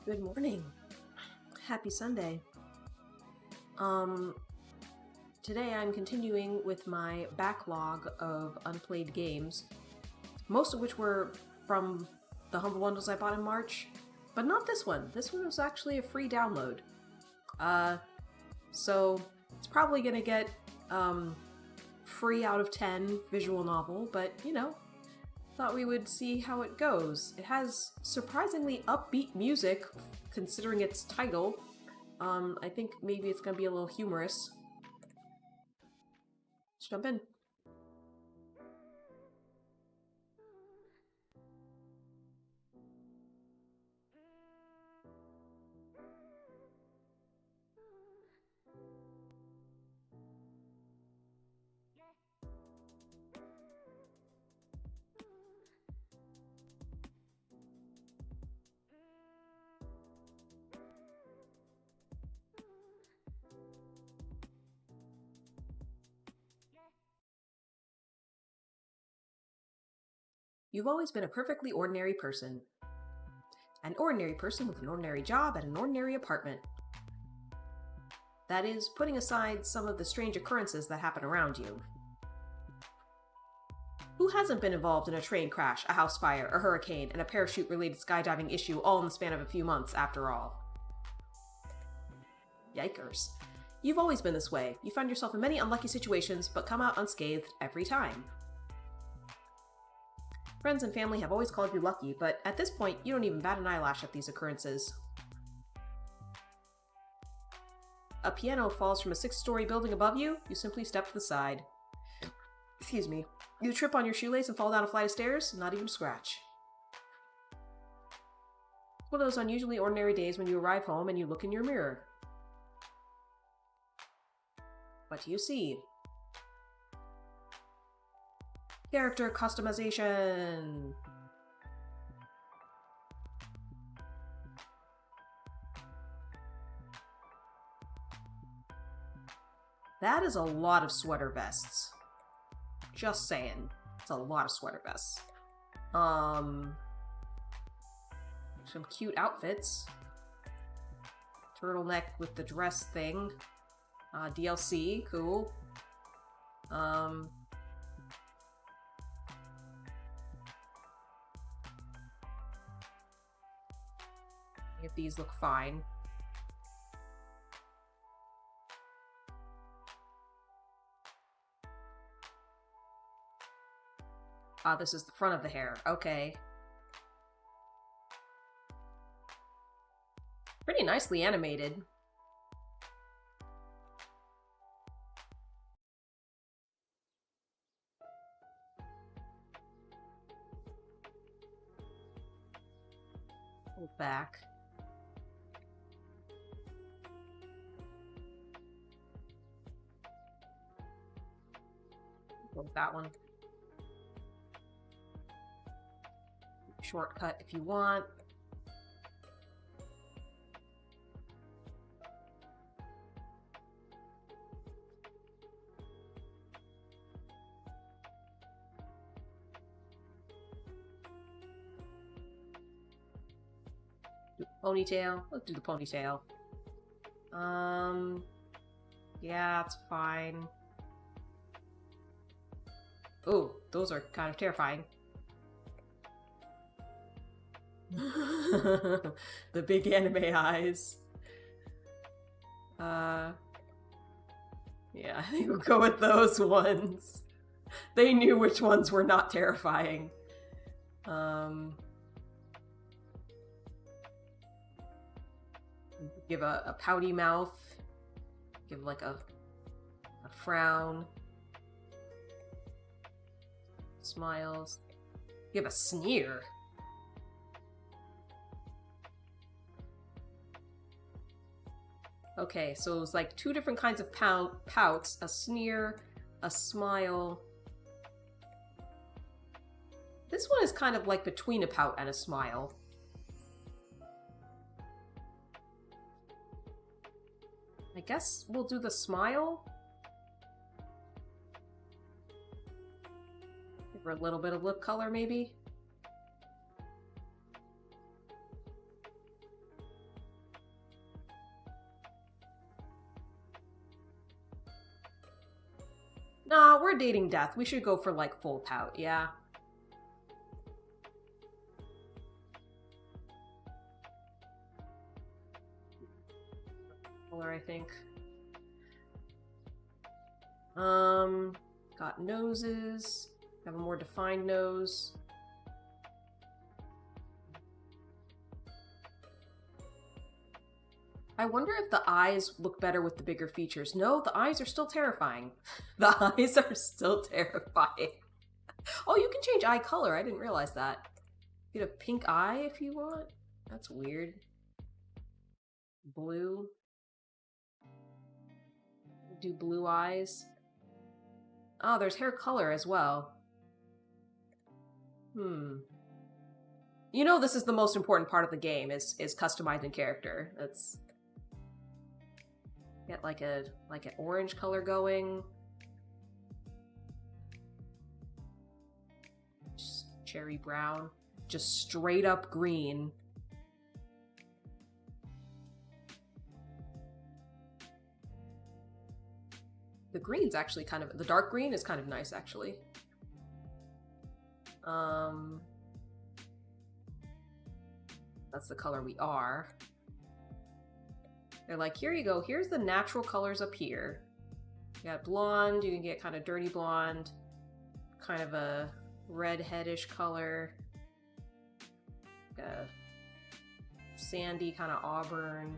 Good morning. Happy Sunday. Today I'm continuing with my backlog of unplayed games, most of which were from the Humble Bundles I bought in March, but not this one. This one was actually a free download. So it's probably gonna get, free out of 10 visual novel, but, you know, thought we would see how it goes. It has surprisingly upbeat music, considering its title. I think maybe it's gonna be a little humorous. Let's jump in. You've always been a perfectly ordinary person. An ordinary person with an ordinary job and an ordinary apartment. That is, putting aside some of the strange occurrences that happen around you. Who hasn't been involved in a train crash, a house fire, a hurricane, and a parachute-related skydiving issue all in the span of a few months, after all? Yikers. You've always been this way. You find yourself in many unlucky situations, but come out unscathed every time. Friends and family have always called you lucky, but at this point, you don't even bat an eyelash at these occurrences. A piano falls from a 6-story building above you, you simply step to the side. Excuse me. You trip on your shoelace and fall down a flight of stairs, not even a scratch. It's one of those unusually ordinary days when you arrive home and you look in your mirror. What do you see? Character customization! That is a lot of sweater vests. Just saying. It's a lot of sweater vests. Some cute outfits. Turtleneck with the dress thing. DLC, cool. If these look fine. This is the front of the hair. Okay. Pretty nicely animated. Hold back. Go with that one. Shortcut if you want. Ponytail. Let's do the ponytail. Yeah, it's fine. Ooh, those are kind of terrifying. The big anime eyes. Yeah, I think we'll go with those ones. They knew which ones were not terrifying. Give a pouty mouth. Give like a frown. Smiles. Give a sneer. Okay, so it was like 2 different kinds of pouts. A sneer, a smile. This one is kind of like between a pout and a smile. I guess we'll do the smile. Give her a little bit of lip color, maybe. Nah, we're dating death. We should go for, like, full pout, yeah. Color, I think. Got noses. Have a more defined nose. I wonder if the eyes look better with the bigger features. No, the eyes are still terrifying. The eyes are still terrifying. Oh, you can change eye color. I didn't realize that. Get a pink eye if you want. That's weird. Blue. Do blue eyes. Oh, there's hair color as well. You know this is the most important part of the game, is customizing character. That's... Get like an orange color going. Just cherry brown. Just straight up green. The green's actually kind of... The dark green is kind of nice, actually. That's the color we are. They're like, here you go, here's the natural colors up here. You got blonde, you can get kind of dirty blonde, kind of a redheadish color, a sandy kind of auburn.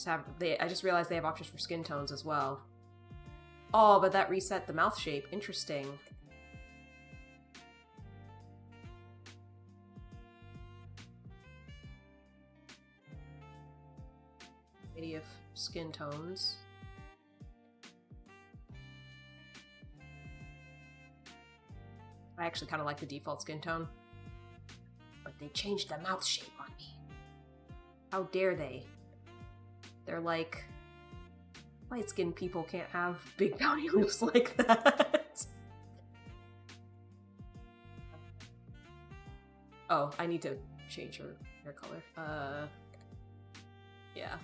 I just realized they have options for skin tones as well. Oh, but that reset the mouth shape. Interesting. Of skin tones. I actually kind of like the default skin tone. But they changed the mouth shape on me. How dare they? They're like, light-skinned people can't have big pouty lips like that. Oh, I need to change her hair color. Yeah.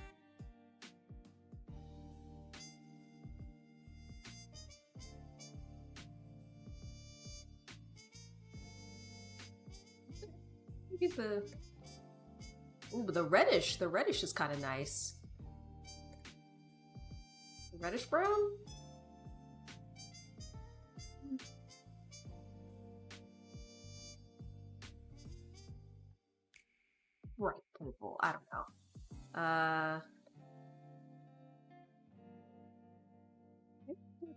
Get the... Ooh, but the reddish is kind of nice. Reddish brown? Right, purple, I don't know.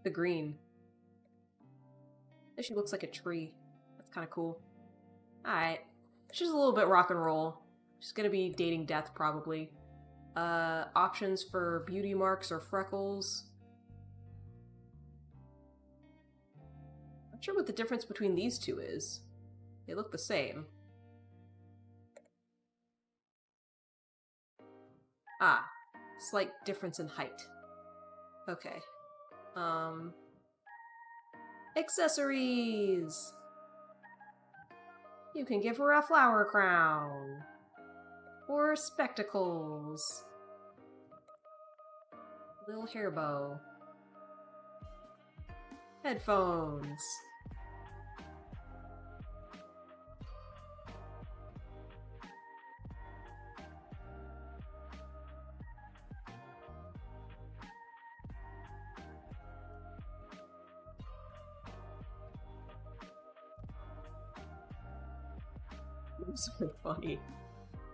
The green. She looks like a tree. That's kind of cool. Alright. She's a little bit rock and roll. She's gonna be dating death, probably. Options for beauty marks or freckles. Not sure what the difference between these two is. They look the same. Ah, slight difference in height. Okay. Accessories! You can give her a flower crown. Or spectacles. Little hair bow. Headphones. It's so funny.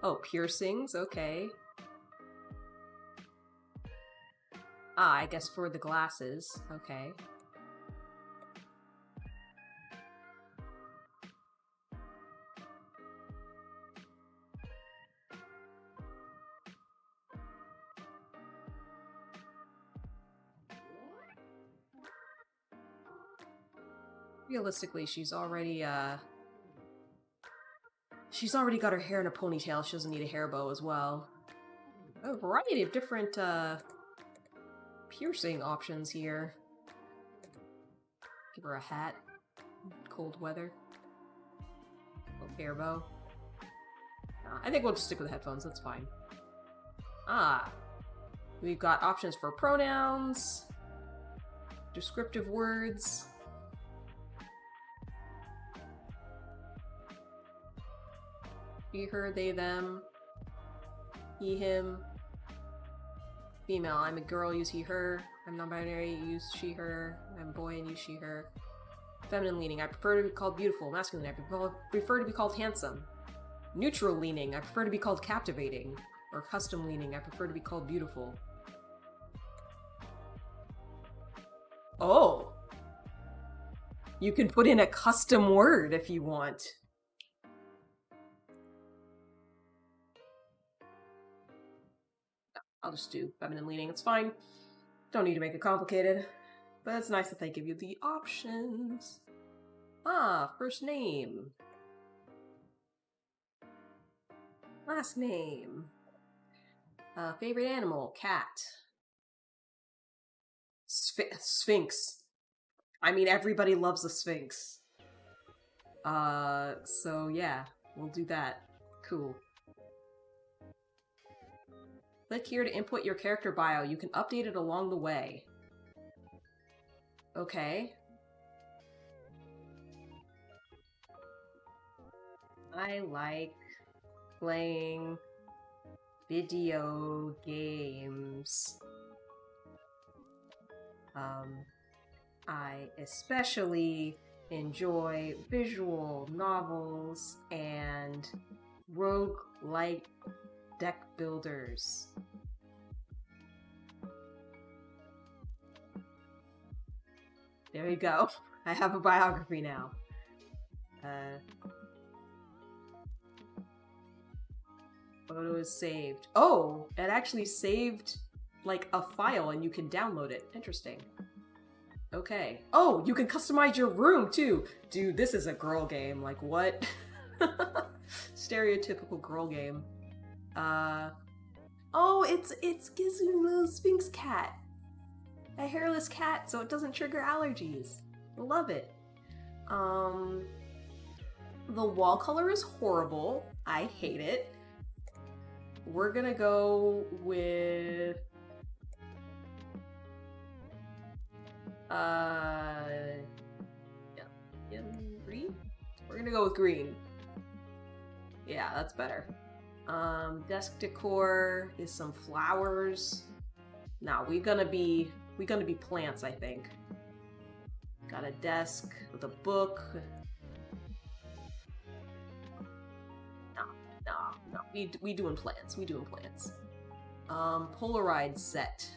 Oh, piercings, okay. Ah, I guess for the glasses, okay. Realistically, she's already got her hair in a ponytail. She doesn't need a hair bow as well. A variety of different, piercing options here. Give her a hat. Cold weather. Little hair bow. I think we'll just stick with the headphones, that's fine. Ah. We've got options for pronouns, descriptive words. She, her, they, them. He, him. Female, I'm a girl, use he, her. I'm non-binary, use she, her. I'm a boy and use she, her. Feminine leaning, I prefer to be called beautiful. Masculine, I prefer to be called handsome. Neutral leaning, I prefer to be called captivating. Or custom leaning, I prefer to be called beautiful. Oh! You can put in a custom word if you want. I'll just do feminine leaning, it's fine. Don't need to make it complicated. But it's nice that they give you the options. Ah, first name. Last name. Favorite animal, cat. Sphinx. I mean, everybody loves a sphinx. So yeah, we'll do that. Cool. Click here to input your character bio. You can update it along the way. Okay. I like playing video games. I especially enjoy visual novels and roguelike deck builders. There you go. I have a biography now. Photo is saved. Oh, it actually saved like a file and you can download it. Interesting. Okay. Oh, you can customize your room too. Dude, this is a girl game. Like what? Stereotypical girl game. Oh, it's Gizmo Sphinx cat. A hairless cat, so it doesn't trigger allergies. Love it. The wall color is horrible. I hate it. We're gonna go with green? We're gonna go with green. Yeah, that's better. Desk decor is some flowers. No, we're gonna be plants, I think. Got a desk with a book. No. We doing plants. Polaroid set.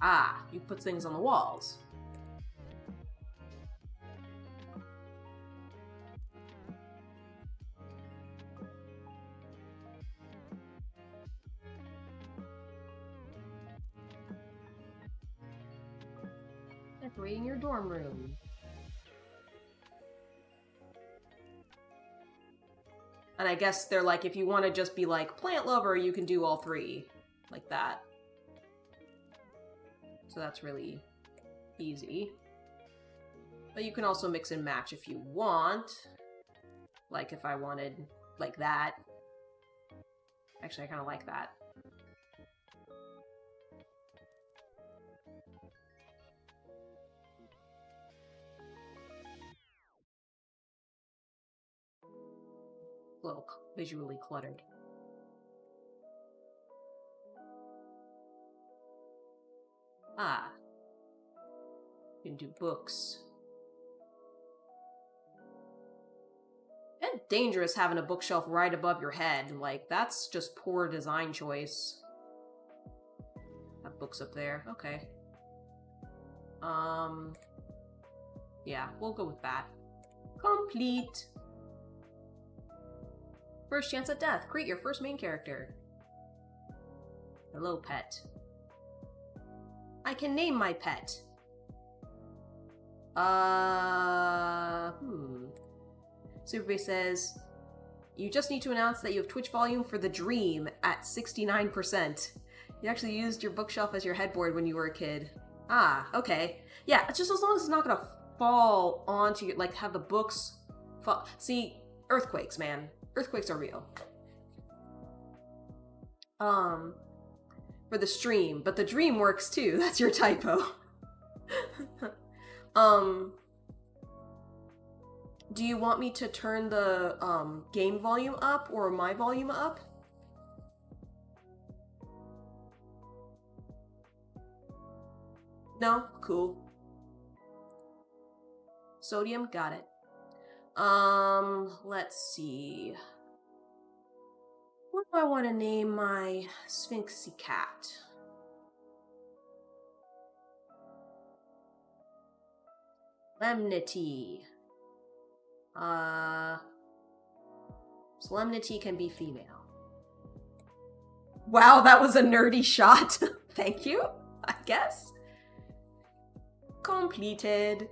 Ah, you put things on the walls. Decorating your dorm room. And I guess they're like, if you want to just be like plant lover, you can do all three. Like that. So that's really easy. But you can also mix and match if you want. Like if I wanted like that. Actually, I kind of like that. A little visually cluttered. Ah. You can do books. And dangerous having a bookshelf right above your head. Like, that's just poor design choice. Have books up there. Okay. Yeah, we'll go with that. Complete. First chance at death. Create your first main character. Hello, pet. I can name my pet. Superbase says, you just need to announce that you have Twitch volume for The Dream at 69%. You actually used your bookshelf as your headboard when you were a kid. Ah, okay. Yeah, it's just as long as it's not gonna fall onto you, like have the books fall. See, earthquakes, man. Earthquakes are real. Um, for the stream, but the dream works too. That's your typo. Do you want me to turn the, game volume up or my volume up? No? Cool. Sodium, got it. Let's see. What do I want to name my Sphinxy cat? Solemnity. Solemnity can be female. Wow, that was a nerdy shot. Thank you, I guess. Completed.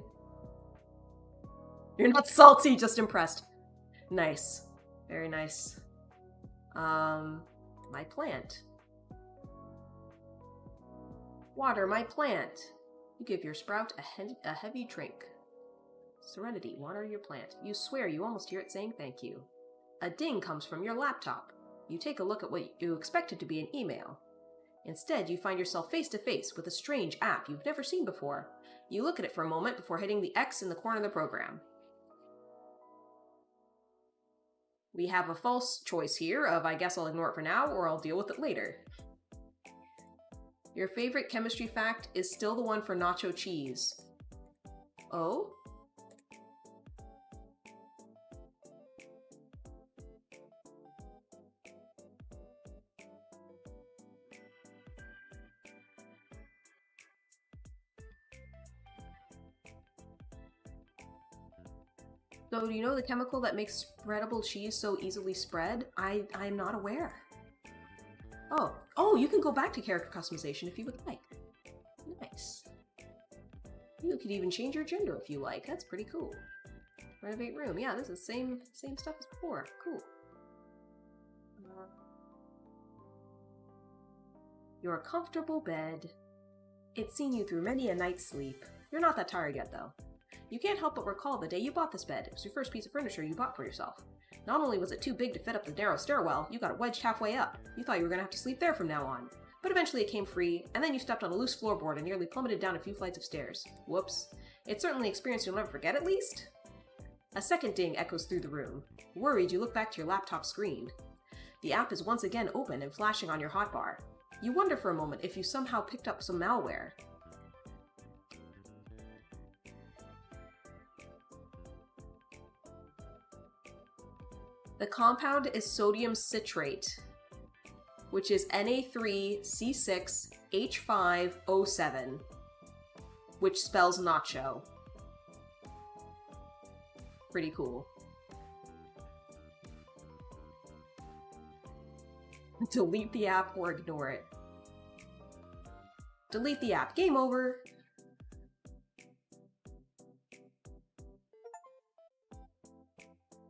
You're not salty, just impressed. Nice. Very nice. My plant. Water my plant. You give your sprout a heavy drink. Serenity, water your plant. You swear you almost hear it saying thank you. A ding comes from your laptop. You take a look at what you expected to be an email. Instead, you find yourself face to face with a strange app you've never seen before. You look at it for a moment before hitting the X in the corner of the program. We have a false choice here of I guess I'll ignore it for now or I'll deal with it later. Your favorite chemistry fact is still the one for nacho cheese. Oh? So, do you know the chemical that makes spreadable cheese so easily spread? I'm not aware. Oh, you can go back to character customization if you would like. Nice. You could even change your gender if you like. That's pretty cool. Renovate room. Yeah, this is the same stuff as before. Cool. Your comfortable bed. It's seen you through many a night's sleep. You're not that tired yet, though. You can't help but recall the day you bought this bed. It was your first piece of furniture you bought for yourself. Not only was it too big to fit up the narrow stairwell, you got it wedged halfway up. You thought you were going to have to sleep there from now on. But eventually it came free, and then you stepped on a loose floorboard and nearly plummeted down a few flights of stairs. Whoops. It's certainly an experience you'll never forget, at least. A second ding echoes through the room. Worried, you look back to your laptop screen. The app is once again open and flashing on your hotbar. You wonder for a moment if you somehow picked up some malware. The compound is sodium citrate, which is Na3C6H5O7, which spells nacho. Pretty cool. Delete the app or ignore it. Delete the app. Game over.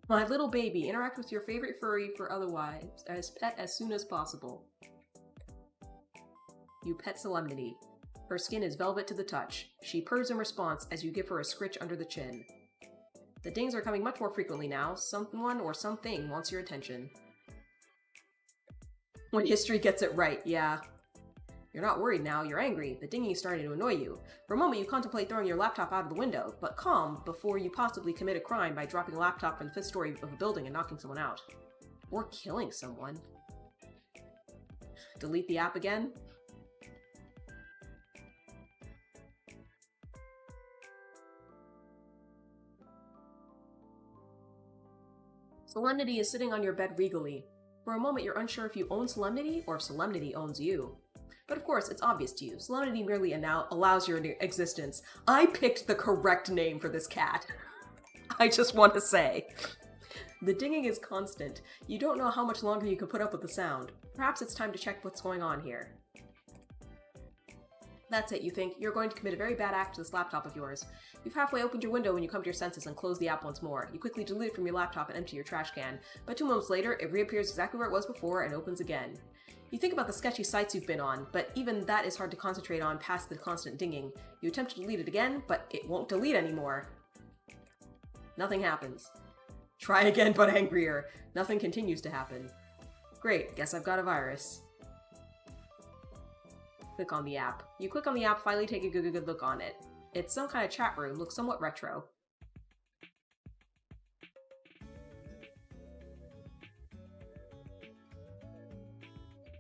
My little baby, interact with your favorite furry for otherwise as pet as soon as possible. You pet Solemnity. Her skin is velvet to the touch. She purrs in response as you give her a scritch under the chin. The dings are coming much more frequently now. Someone or something wants your attention. When history gets it right, yeah. You're not worried now, you're angry. The dinging is starting to annoy you. For a moment you contemplate throwing your laptop out of the window, but calm before you possibly commit a crime by dropping a laptop from the 5th story of a building and knocking someone out. Or killing someone. Delete the app again? Solemnity is sitting on your bed regally. For a moment you're unsure if you own Solemnity or if Solemnity owns you. But of course, it's obvious to you. Solemnity merely allows your existence. I picked the correct name for this cat. I just want to say. The dinging is constant. You don't know how much longer you can put up with the sound. Perhaps it's time to check what's going on here. That's it, you think. You're going to commit a very bad act to this laptop of yours. You've halfway opened your window when you come to your senses and close the app once more. You quickly delete it from your laptop and empty your trash can. But 2 moments later, it reappears exactly where it was before and opens again. You think about the sketchy sites you've been on, but even that is hard to concentrate on past the constant dinging. You attempt to delete it again, but it won't delete anymore. Nothing happens. Try again, but angrier. Nothing continues to happen. Great, guess I've got a virus. Click on the app. You click on the app, finally take a good look on it. It's some kind of chat room, looks somewhat retro.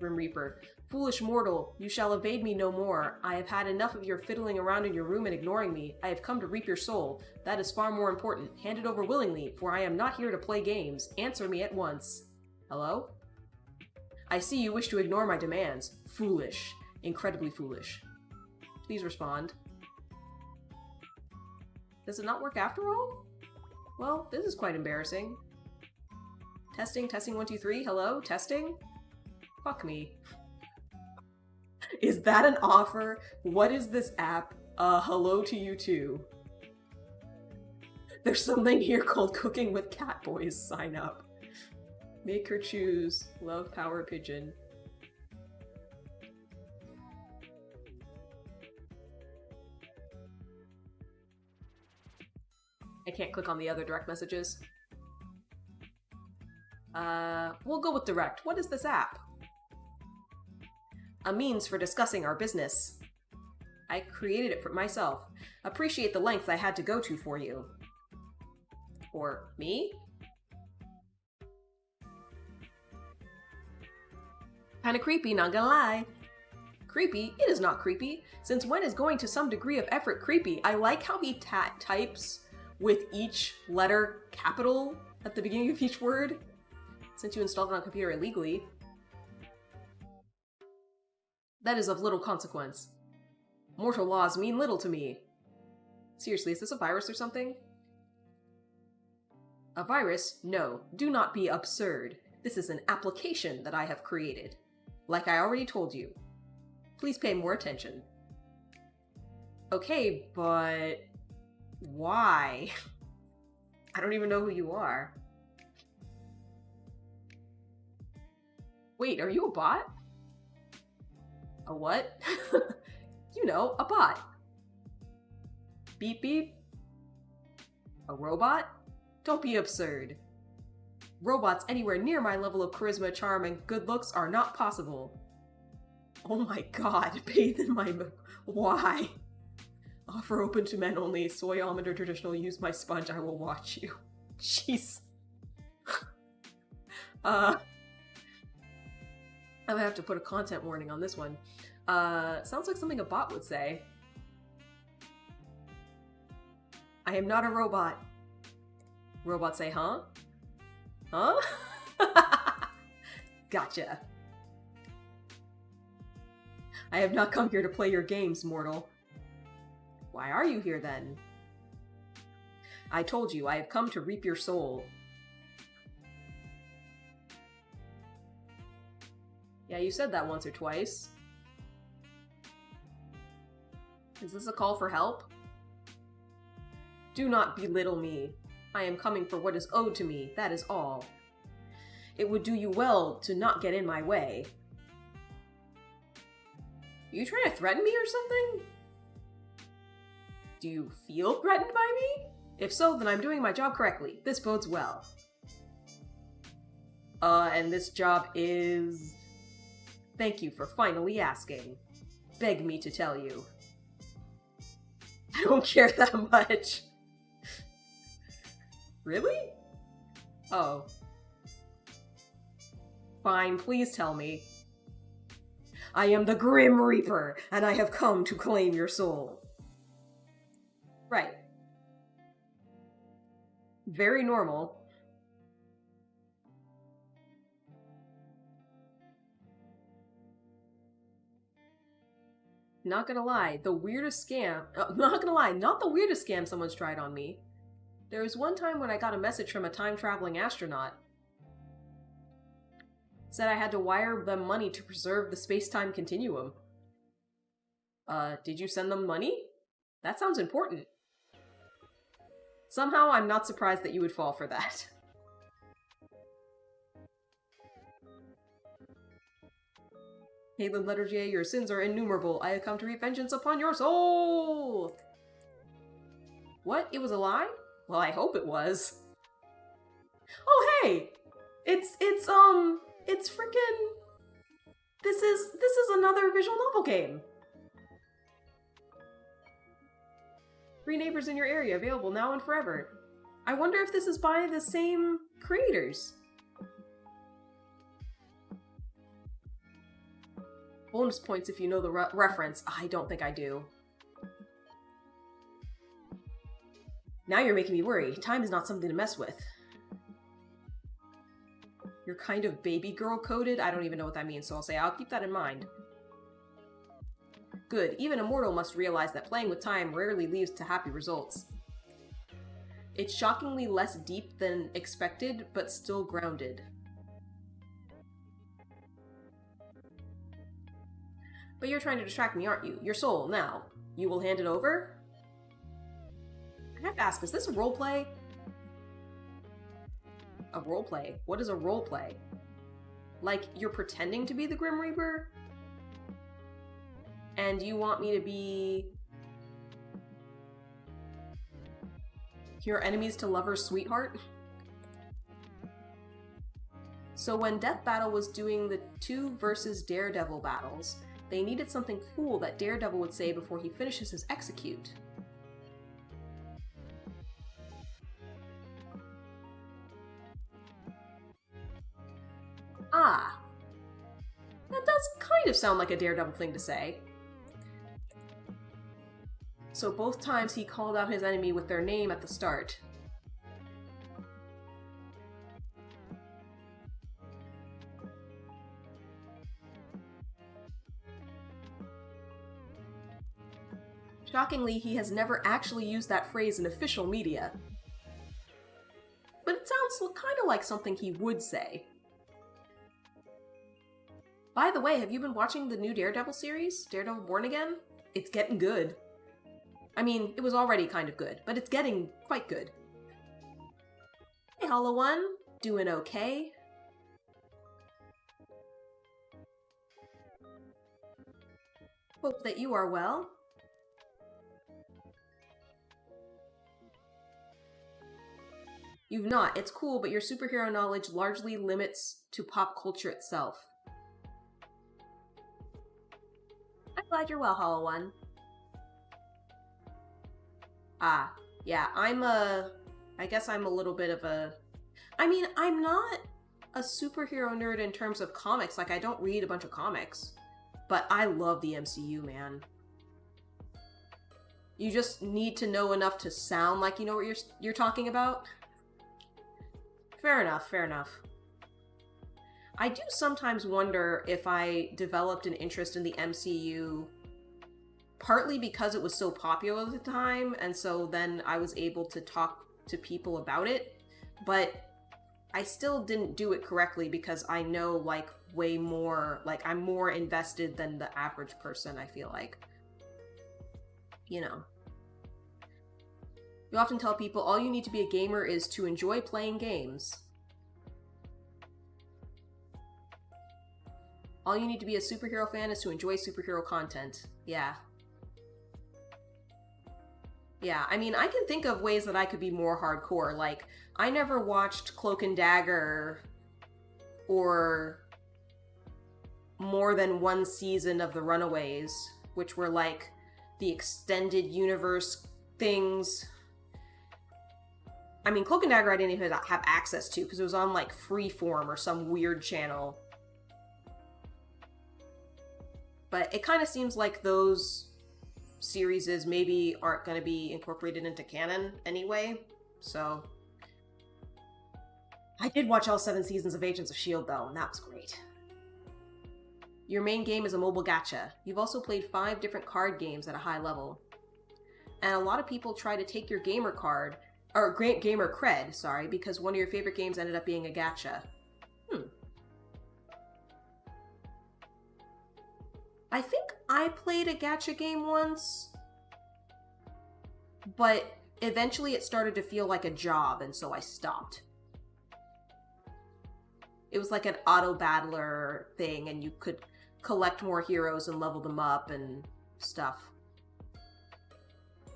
Grim Reaper. Foolish mortal, you shall evade me no more. I have had enough of your fiddling around in your room and ignoring me. I have come to reap your soul. That is far more important. Hand it over willingly, for I am not here to play games. Answer me at once. Hello? I see you wish to ignore my demands. Foolish. Incredibly foolish. Please respond. Does it not work after all? Well, this is quite embarrassing. Testing, testing, 1, 2, 3. Hello? Testing? Fuck me. Is that an offer? What is this app? Hello to you too. There's something here called Cooking with Cat Boys. Sign up. Make her choose. Love Power Pigeon. I can't click on the other direct messages. We'll go with direct. What is this app? A means for discussing our business. I created it for myself. Appreciate the lengths I had to go to for you. For me? Kinda creepy, not gonna lie. Creepy? It is not creepy. Since when is going to some degree of effort creepy? I like how he types with each letter capital at the beginning of each word. Since you installed it on a computer illegally. That is of little consequence. Mortal laws mean little to me. Seriously, is this a virus or something? A virus? No. Do not be absurd. This is an application that I have created. Like I already told you. Please pay more attention. Okay, but... why? I don't even know who you are. Wait, are you a bot? A what? You know, a bot. Beep beep? A robot? Don't be absurd. Robots anywhere near my level of charisma, charm, and good looks are not possible. Oh my god, bathe in my... why? Offer open to men only. Soy almond or traditional. Use my sponge. I will watch you. Jeez. I'm gonna have to put a content warning on this one. Sounds like something a bot would say. I am not a robot. Robots say, huh? Huh? Gotcha. I have not come here to play your games, mortal. Why are you here then? I told you, I have come to reap your soul. Yeah, you said that once or twice. Is this a call for help? Do not belittle me. I am coming for what is owed to me, that is all. It would do you well to not get in my way. Are you trying to threaten me or something? Do you feel threatened by me? If so, then I'm doing my job correctly. This bodes well. And this job is... Thank you for finally asking. Beg me to tell you. I don't care that much. Really? Oh. Fine, please tell me. I am the Grim Reaper, and I have come to claim your soul. Right. Very normal. Not gonna lie, the weirdest scam... not gonna lie, not the weirdest scam someone's tried on me. There was one time when I got a message from a time-traveling astronaut. Said I had to wire them money to preserve the space-time continuum. Did you send them money? That sounds important. Somehow, I'm not surprised that you would fall for that. Caitlin letter J, your sins are innumerable. I have come to reap vengeance upon your soul! What? It was a lie? Well, I hope it was. Oh, hey! It's freaking... This is another visual novel game. Free neighbors in your area, available now and forever. I wonder if this is by the same creators. Bonus points if you know the reference. I don't think I do. Now you're making me worry. Time is not something to mess with. You're kind of baby girl coded? I don't even know what that means, so I'll keep that in mind. Good. Even a mortal must realize that playing with time rarely leads to happy results. It's shockingly less deep than expected, but still grounded. But you're trying to distract me, aren't you? Your soul, now. You will hand it over? I have to ask, is this a roleplay? A roleplay? What is a roleplay? Like, you're pretending to be the Grim Reaper? And you want me to be... your enemies to lover's sweetheart? So when Death Battle was doing the 2 versus Daredevil battles, they needed something cool that Daredevil would say before he finishes his execute. Ah. That does kind of sound like a Daredevil thing to say. So both times he called out his enemy with their name at the start. Shockingly, he has never actually used that phrase in official media. But it sounds kind of like something he would say. By the way, have you been watching the new Daredevil series? Daredevil Born Again? It's getting good. I mean, it was already kind of good, but it's getting quite good. Hey, Hollow One. Doing okay? Hope that you are well. You've not. It's cool, but your superhero knowledge largely limits to pop culture itself. I'm glad you're well, Hollow One. Ah, yeah, I guess I'm a little bit of a... I mean, I'm not a superhero nerd in terms of comics. Like, I don't read a bunch of comics. But I love the MCU, man. You just need to know enough to sound like you know what you're talking about. Fair enough, fair enough. I do sometimes wonder if I developed an interest in the MCU partly because it was so popular at the time, and so then I was able to talk to people about it, but I still didn't do it correctly because I know, like, way more, like, I'm more invested than the average person, I feel like. You know. You often tell people all you need to be a gamer is to enjoy playing games. All you need to be a superhero fan is to enjoy superhero content. Yeah. Yeah, I mean, I can think of ways that I could be more hardcore. Like, I never watched Cloak and Dagger or more than one season of The Runaways, which were like the extended universe things. I mean, Cloak and Dagger I didn't even have access to because it was on like Freeform or some weird channel. But it kind of seems like those series maybe aren't going to be incorporated into canon anyway, so... I did watch all 7 seasons of Agents of S.H.I.E.L.D. though, and that was great. Your main game is a mobile gacha. You've also played 5 different card games at a high level. And a lot of people try to take your gamer card, or gamer cred, sorry, because one of your favorite games ended up being a gacha. I think I played a gacha game once, but eventually it started to feel like a job, and so I stopped. It was like an auto-battler thing, and you could collect more heroes and level them up and stuff.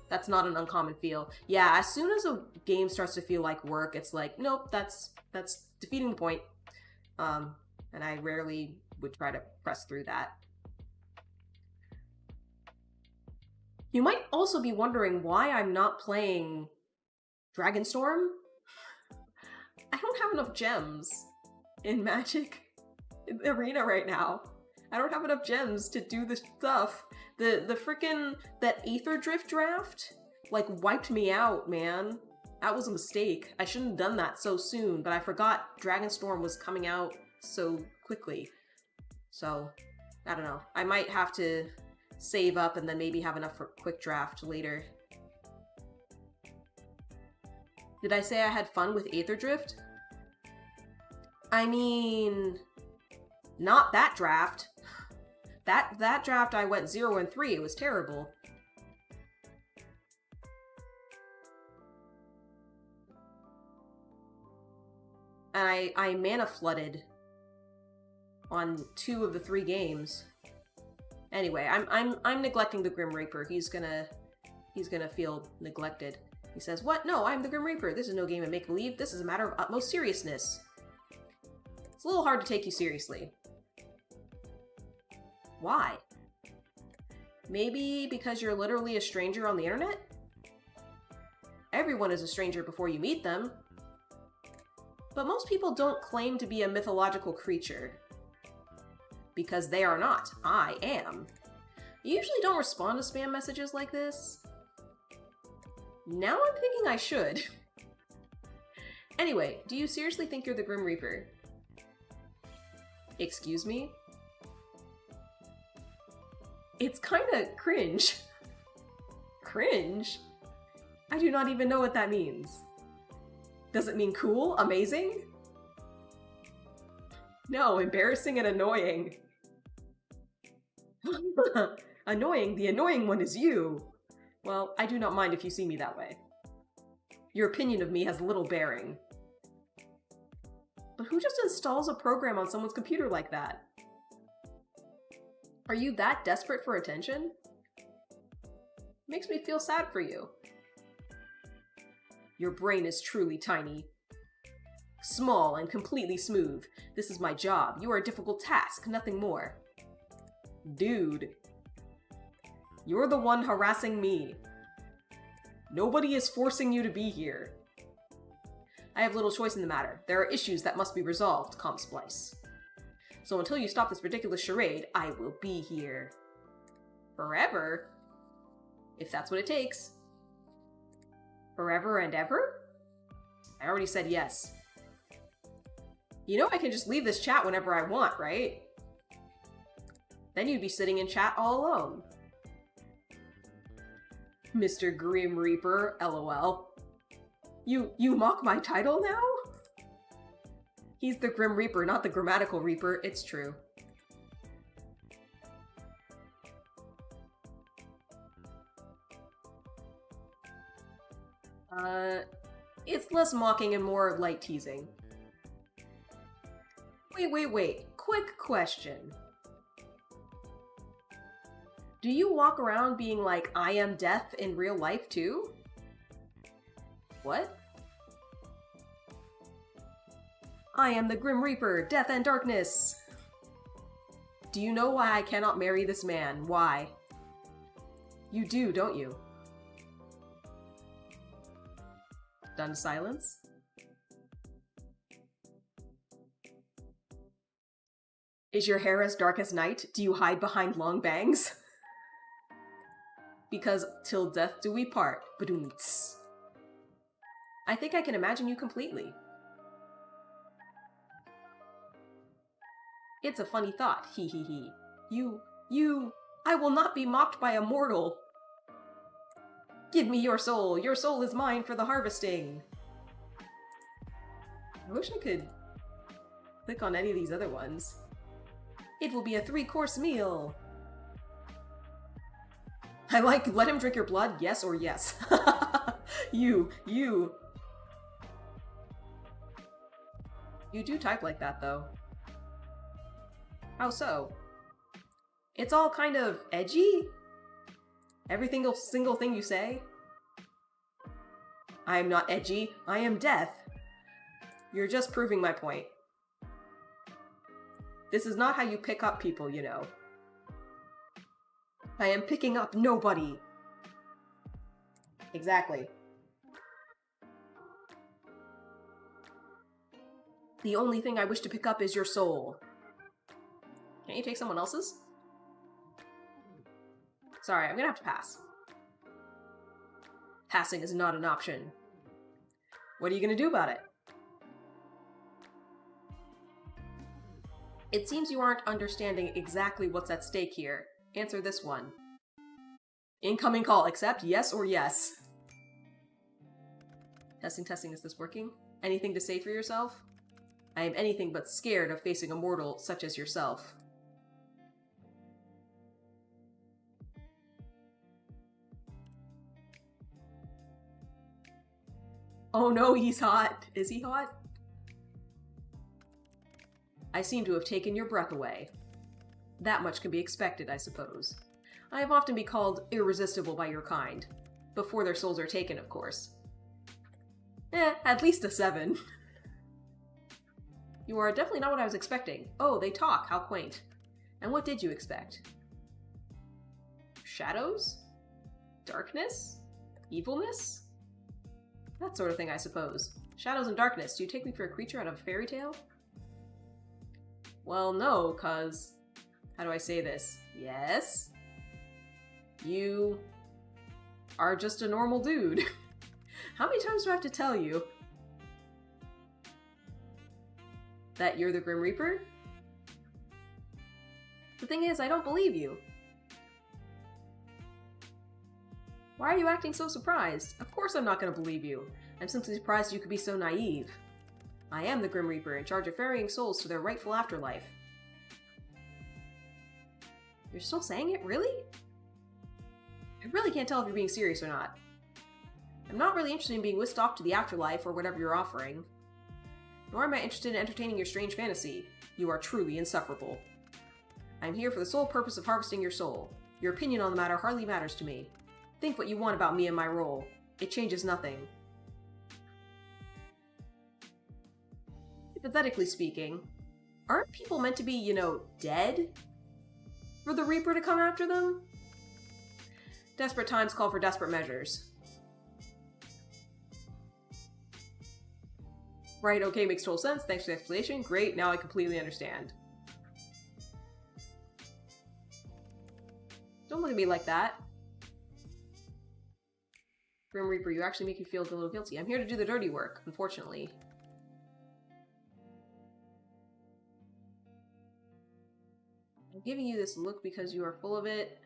That's not an uncommon feel. Yeah, as soon as a game starts to feel like work, it's like, nope, that's defeating the point. And I rarely would try to press through that. You might also be wondering why I'm not playing Dragonstorm. I don't have enough gems in Magic Arena right now. I don't have enough gems to do the stuff. The frickin' that Aether Drift draft, like, wiped me out, man. That was a mistake. I shouldn't have done that so soon, but I forgot Dragonstorm was coming out so quickly. So, I don't know. I might have to save up and then maybe have enough for quick draft later. Did I say I had fun with Aether Drift? I mean, not that draft. That draft I went 0-3. It was terrible. And I mana flooded on 2 of the 3 games. Anyway, I'm neglecting the Grim Reaper. He's gonna feel neglected. He says, "What? No, I'm the Grim Reaper. This is no game of make-believe. This is a matter of utmost seriousness." It's a little hard to take you seriously. Why? Maybe because you're literally a stranger on the internet? Everyone is a stranger before you meet them. But most people don't claim to be a mythological creature. Because they are not. I am. You usually don't respond to spam messages like this. Now I'm thinking I should. Anyway, do you seriously think you're the Grim Reaper? Excuse me? It's kinda cringe. Cringe? I do not even know what that means. Does it mean cool? Amazing? No, embarrassing and annoying. Annoying? The annoying one is you. Well, I do not mind if you see me that way. Your opinion of me has little bearing. But who just installs a program on someone's computer like that? Are you that desperate for attention? Makes me feel sad for you. Your brain is truly tiny. Small and completely smooth. This is my job. You are a difficult task, nothing more. Dude. You're the one harassing me. Nobody is forcing you to be here. I have little choice in the matter. There are issues that must be resolved, Splice. So until you stop this ridiculous charade, I will be here. Forever? If that's what it takes. Forever and ever? I already said yes. You know I can just leave this chat whenever I want, right? Then you'd be sitting in chat all alone. Mr. Grim Reaper, LOL. You mock my title now? He's the Grim Reaper, not the grammatical Reaper, it's true. It's less mocking and more light teasing. Wait. Quick question. Do you walk around being like, I am death in real life too? What? I am the Grim Reaper, death and darkness! Do you know why I cannot marry this man? Why? You do, don't you? Stunned silence. Is your hair as dark as night? Do you hide behind long bangs? Because till death do we part. Badoomts. I think I can imagine you completely. It's a funny thought, hee hee hee. I will not be mocked by a mortal. Give me your soul is mine for the harvesting. I wish I could click on any of these other ones. It will be a 3-course meal. I like, let him drink your blood, yes or yes. You do type like that, though. How so? It's all kind of edgy? Every single thing you say? I am not edgy, I am death. You're just proving my point. This is not how you pick up people, you know. I am picking up nobody. Exactly. The only thing I wish to pick up is your soul. Can't you take someone else's? Sorry, I'm gonna have to pass. Passing is not an option. What are you gonna do about it? It seems you aren't understanding exactly what's at stake here. Answer this one. Incoming call. Accept yes or yes. Testing, testing. Is this working? Anything to say for yourself? I am anything but scared of facing a mortal such as yourself. Oh no, he's hot. Is he hot? I seem to have taken your breath away. That much can be expected, I suppose. I have often been called irresistible by your kind. Before their souls are taken, of course. At least a 7. You are definitely not what I was expecting. Oh, they talk. How quaint. And what did you expect? Shadows? Darkness? Evilness? That sort of thing, I suppose. Shadows and darkness. Do you take me for a creature out of a fairy tale? Well, no, cause... How do I say this? Yes? You... are just a normal dude. How many times do I have to tell you? That you're the Grim Reaper? The thing is, I don't believe you. Why are you acting so surprised? Of course I'm not going to believe you. I'm simply surprised you could be so naive. I am the Grim Reaper, in charge of ferrying souls to their rightful afterlife. You're still saying it? Really? I really can't tell if you're being serious or not. I'm not really interested in being whisked off to the afterlife or whatever you're offering. Nor am I interested in entertaining your strange fantasy. You are truly insufferable. I'm here for the sole purpose of harvesting your soul. Your opinion on the matter hardly matters to me. Think what you want about me and my role. It changes nothing. Hypothetically speaking, aren't people meant to be, you know, dead? For the Reaper to come after them? Desperate times call for desperate measures. Right, okay, makes total sense. Thanks for the explanation. Great, now I completely understand. Don't look at me like that. Grim Reaper, you actually make me feel a little guilty. I'm here to do the dirty work, unfortunately. I'm giving you this look because you are full of it.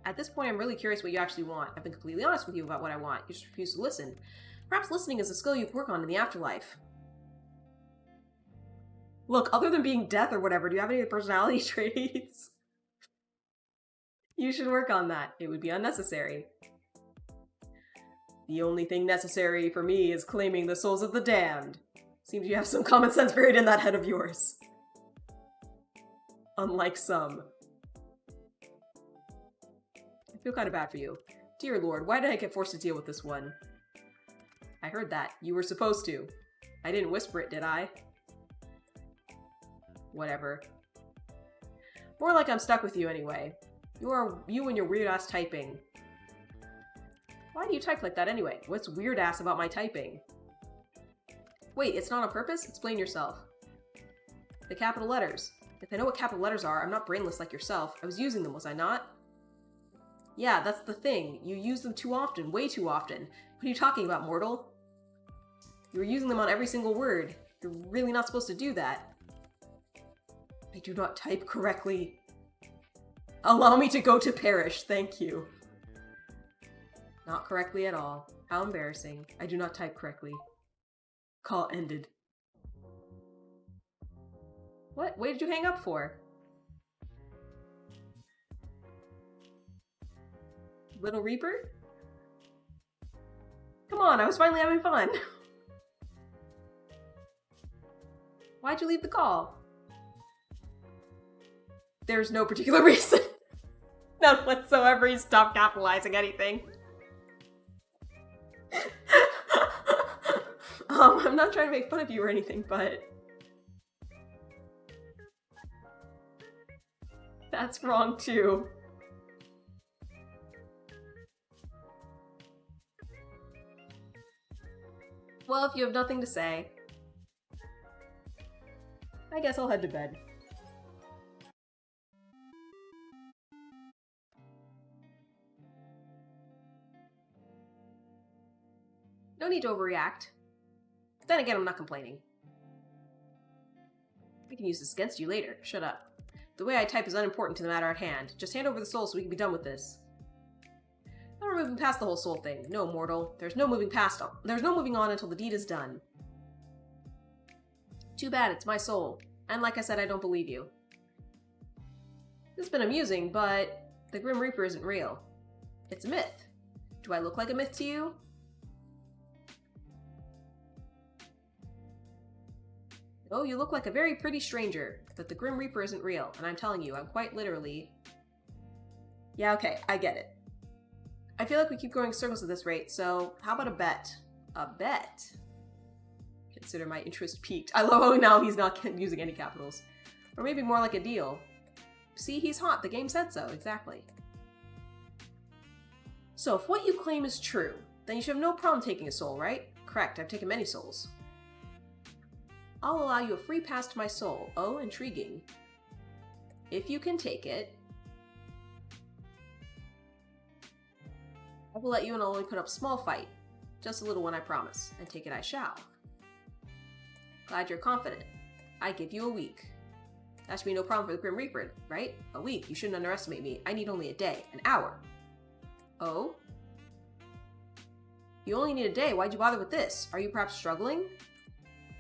At this point, I'm really curious what you actually want. I've been completely honest with you about what I want. You just refuse to listen. Perhaps listening is a skill you can work on in the afterlife. Look, other than being death or whatever, do you have any personality traits? You should work on that. It would be unnecessary. The only thing necessary for me is claiming the souls of the damned. Seems you have some common sense buried in that head of yours. Unlike some. I feel kind of bad for you. Dear Lord, why did I get forced to deal with this one? I heard that. You were supposed to. I didn't whisper it, did I? Whatever. More like I'm stuck with you anyway. You and your weird-ass typing. Why do you type like that anyway? What's weird-ass about my typing? Wait, it's not on purpose? Explain yourself. The capital letters. If I know what capital letters are, I'm not brainless like yourself. I was using them, was I not? Yeah, that's the thing. You use them too often, way too often. What are you talking about, mortal? You were using them on every single word. You're really not supposed to do that. I do not type correctly. Allow me to go to parish, thank you. Not correctly at all. How embarrassing. I do not type correctly. Call ended. What? What did you hang up for? Little Reaper? Come on, I was finally having fun. Why'd you leave the call? There's no particular reason. None whatsoever. He stopped capitalizing anything. I'm not trying to make fun of you or anything, but... That's wrong too. Well, if you have nothing to say, I guess I'll head to bed. No need to overreact. Then again, I'm not complaining. I can use this against you later. Shut up. The way I type is unimportant to the matter at hand. Just hand over the soul so we can be done with this. Now we're moving past the whole soul thing. No, mortal. There's no moving on until the deed is done. Too bad, it's my soul. And like I said, I don't believe you. This has been amusing, but the Grim Reaper isn't real. It's a myth. Do I look like a myth to you? Oh, you look like a very pretty stranger. That the Grim Reaper isn't real, and I'm telling you, I'm quite literally... Yeah, okay, I get it. I feel like we keep going in circles at this rate, so how about a bet? A bet? Consider my interest piqued. I love how now he's not using any capitals. Or maybe more like a deal. See, he's hot. The game said so. Exactly. So, if what you claim is true, then you should have no problem taking a soul, right? Correct, I've taken many souls. I'll allow you a free pass to my soul. Oh, intriguing. If you can take it, I will let you and I'll only put up a small fight. Just a little one, I promise. And take it I shall. Glad you're confident. I give you a week. That should be no problem for the Grim Reaper, right? A week. You shouldn't underestimate me. I need only a day. An hour. Oh? You only need a day. Why'd you bother with this? Are you perhaps struggling?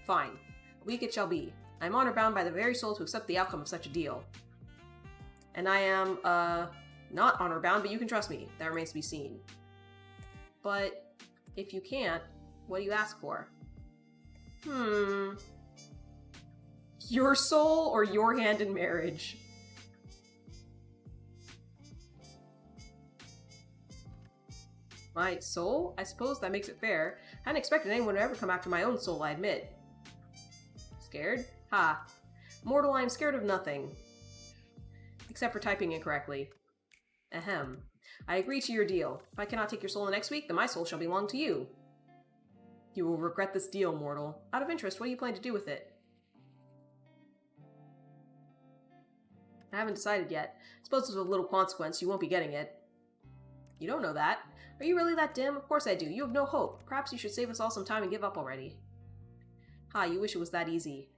Fine. A week it shall be. I am honor-bound by the very soul to accept the outcome of such a deal. And I am, not honor-bound, but you can trust me. That remains to be seen. But, if you can't, what do you ask for? Your soul or your hand in marriage? My soul? I suppose that makes it fair. I hadn't expected anyone to ever come after my own soul, I admit. Scared? Ha. Mortal, I am scared of nothing. Except for typing incorrectly. Ahem. I agree to your deal. If I cannot take your soul next week, then my soul shall belong to you. You will regret this deal, mortal. Out of interest, what do you plan to do with it? I haven't decided yet. Suppose there's a little consequence, you won't be getting it. You don't know that. Are you really that dim? Of course I do. You have no hope. Perhaps you should save us all some time and give up already. Ha, you wish it was that easy.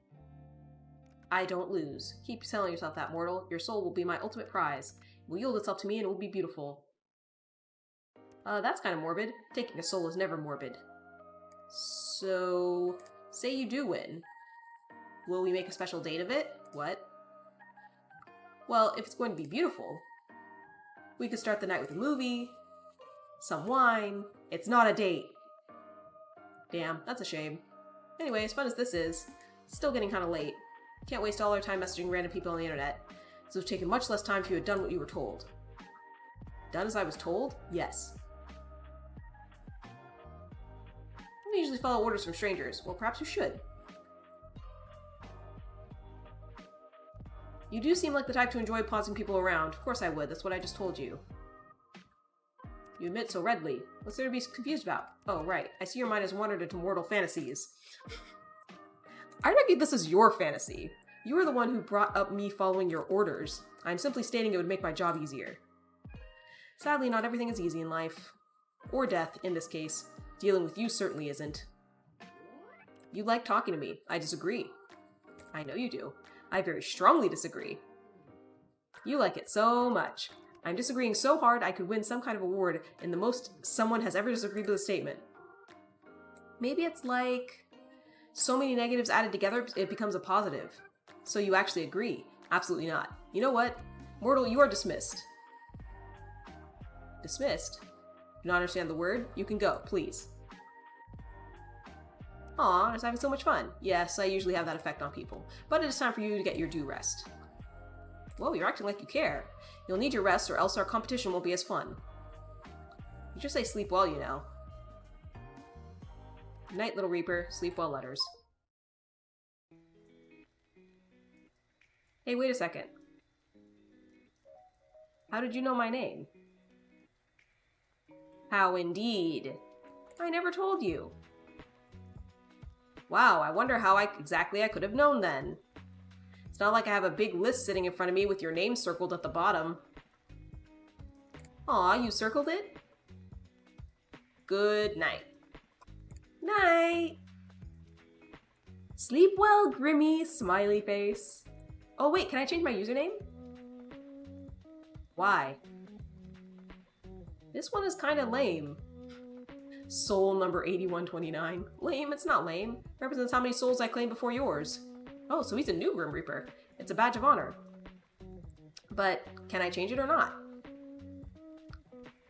I don't lose. Keep telling yourself that, mortal. Your soul will be my ultimate prize. It will yield itself to me and it will be beautiful. That's kind of morbid. Taking a soul is never morbid. So, say you do win. Will we make a special date of it? What? Well, if it's going to be beautiful, we could start the night with a movie, some wine. It's not a date. Damn, that's a shame. Anyway, as fun as this is, it's still getting kind of late. Can't waste all our time messaging random people on the internet. This would have taken much less time if you had done what you were told. Done as I was told? Yes. I don't usually follow orders from strangers. Well, perhaps you should. You do seem like the type to enjoy pausing people around. Of course I would. That's what I just told you. You admit so readily. What's there to be confused about? Oh, right. I see your mind has wandered into mortal fantasies. I'd argue this is your fantasy. You were the one who brought up me following your orders. I'm simply stating it would make my job easier. Sadly, not everything is easy in life. Or death, in this case. Dealing with you certainly isn't. You like talking to me. I disagree. I know you do. I very strongly disagree. You like it so much. I'm disagreeing so hard I could win some kind of award in the most someone has ever disagreed with a statement. Maybe it's like so many negatives added together, it becomes a positive. So you actually agree. Absolutely not. You know what? Mortal, you are dismissed. Dismissed? Do not understand the word? You can go, please. Aw, I was having so much fun. Yes, I usually have that effect on people. But it is time for you to get your due rest. Whoa, you're acting like you care. You'll need your rest or else our competition won't be as fun. You just say sleep well, you know. Good night, little Reaper. Sleep well, letters. Hey, wait a second. How did you know my name? How indeed. I never told you. Wow, I wonder how exactly I could have known then. It's not like I have a big list sitting in front of me with your name circled at the bottom. Aw, you circled it? Good night. Night! Sleep well, Grimmy, smiley face. Oh wait, can I change my username? Why? This one is kind of lame. Soul number 8129. Lame? It's not lame. Represents how many souls I claim before yours. Oh, so he's a new Grim Reaper. It's a badge of honor. But can I change it or not?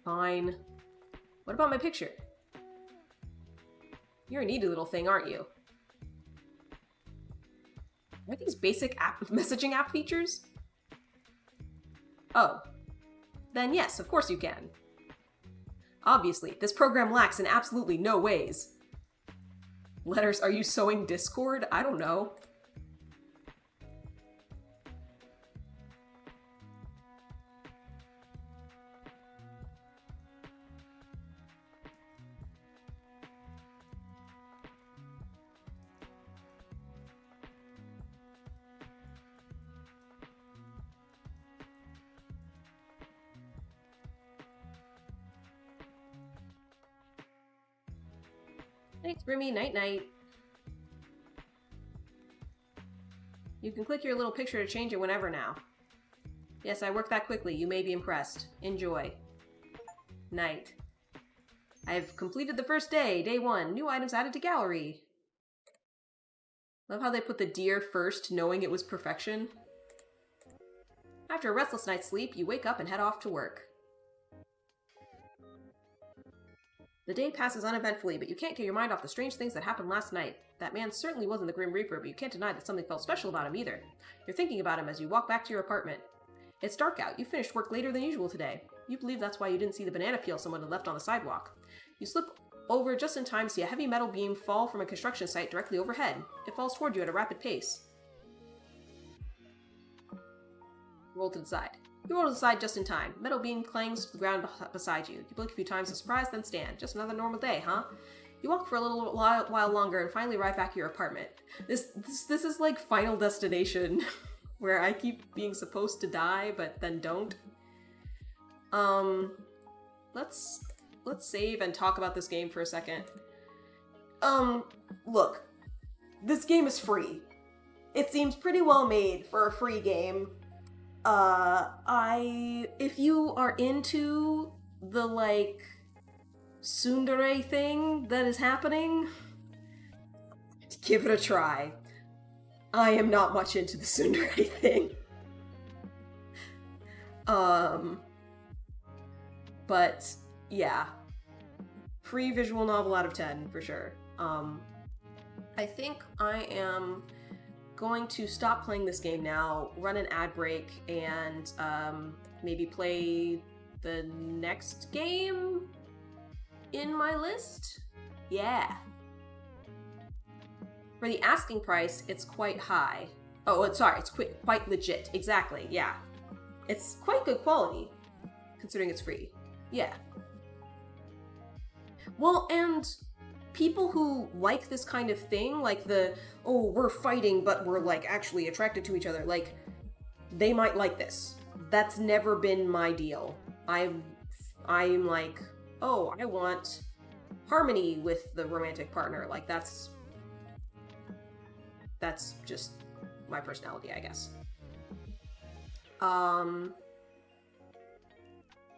Fine. What about my picture? You're a needy little thing, aren't you? Are these basic messaging app features? Oh. Then yes, of course you can. Obviously, this program lacks in absolutely no ways. Letters, are you sewing Discord? I don't know. Thanks, Grimmy. Night-night. You can click your little picture to change it whenever now. Yes, I work that quickly. You may be impressed. Enjoy. Night. I've completed the first day. Day 1. New items added to gallery. Love how they put the deer first, knowing it was perfection. After a restless night's sleep, you wake up and head off to work. The day passes uneventfully, but you can't get your mind off the strange things that happened last night. That man certainly wasn't the Grim Reaper, but you can't deny that something felt special about him either. You're thinking about him as you walk back to your apartment. It's dark out. You finished work later than usual today. You believe that's why you didn't see the banana peel someone had left on the sidewalk. You slip over just in time to see a heavy metal beam fall from a construction site directly overhead. It falls toward you at a rapid pace. Roll to the side. You roll to the side just in time. Metal beam clangs to the ground beside you. You blink a few times in surprise, then stand. Just another normal day, huh? You walk for a little while longer and finally arrive back at your apartment. This is like Final Destination, where I keep being supposed to die, but then don't. Let's save and talk about this game for a second. Look. This game is free. It seems pretty well made for a free game. If you are into the, like, tsundere thing that is happening, give it a try. I am not much into the tsundere thing. But, yeah. Free visual novel out of 10, for sure. I think I am going to stop playing this game now, run an ad break, and maybe play the next game in my list? Yeah. For the asking price, it's quite high. Oh, sorry, it's quite legit. Exactly, yeah. It's quite good quality, considering it's free. Yeah. Well, and people who like this kind of thing, like oh, we're fighting, but we're, like, actually attracted to each other, like, they might like this. That's never been my deal. I'm like, oh, I want harmony with the romantic partner. Like, that's just my personality, I guess. But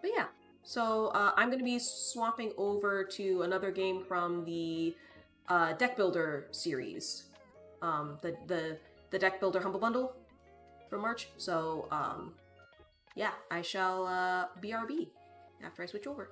yeah. So, I'm gonna be swapping over to another game from the Deck Builder series. The Deck Builder Humble Bundle from March. So, yeah, I shall BRB after I switch over.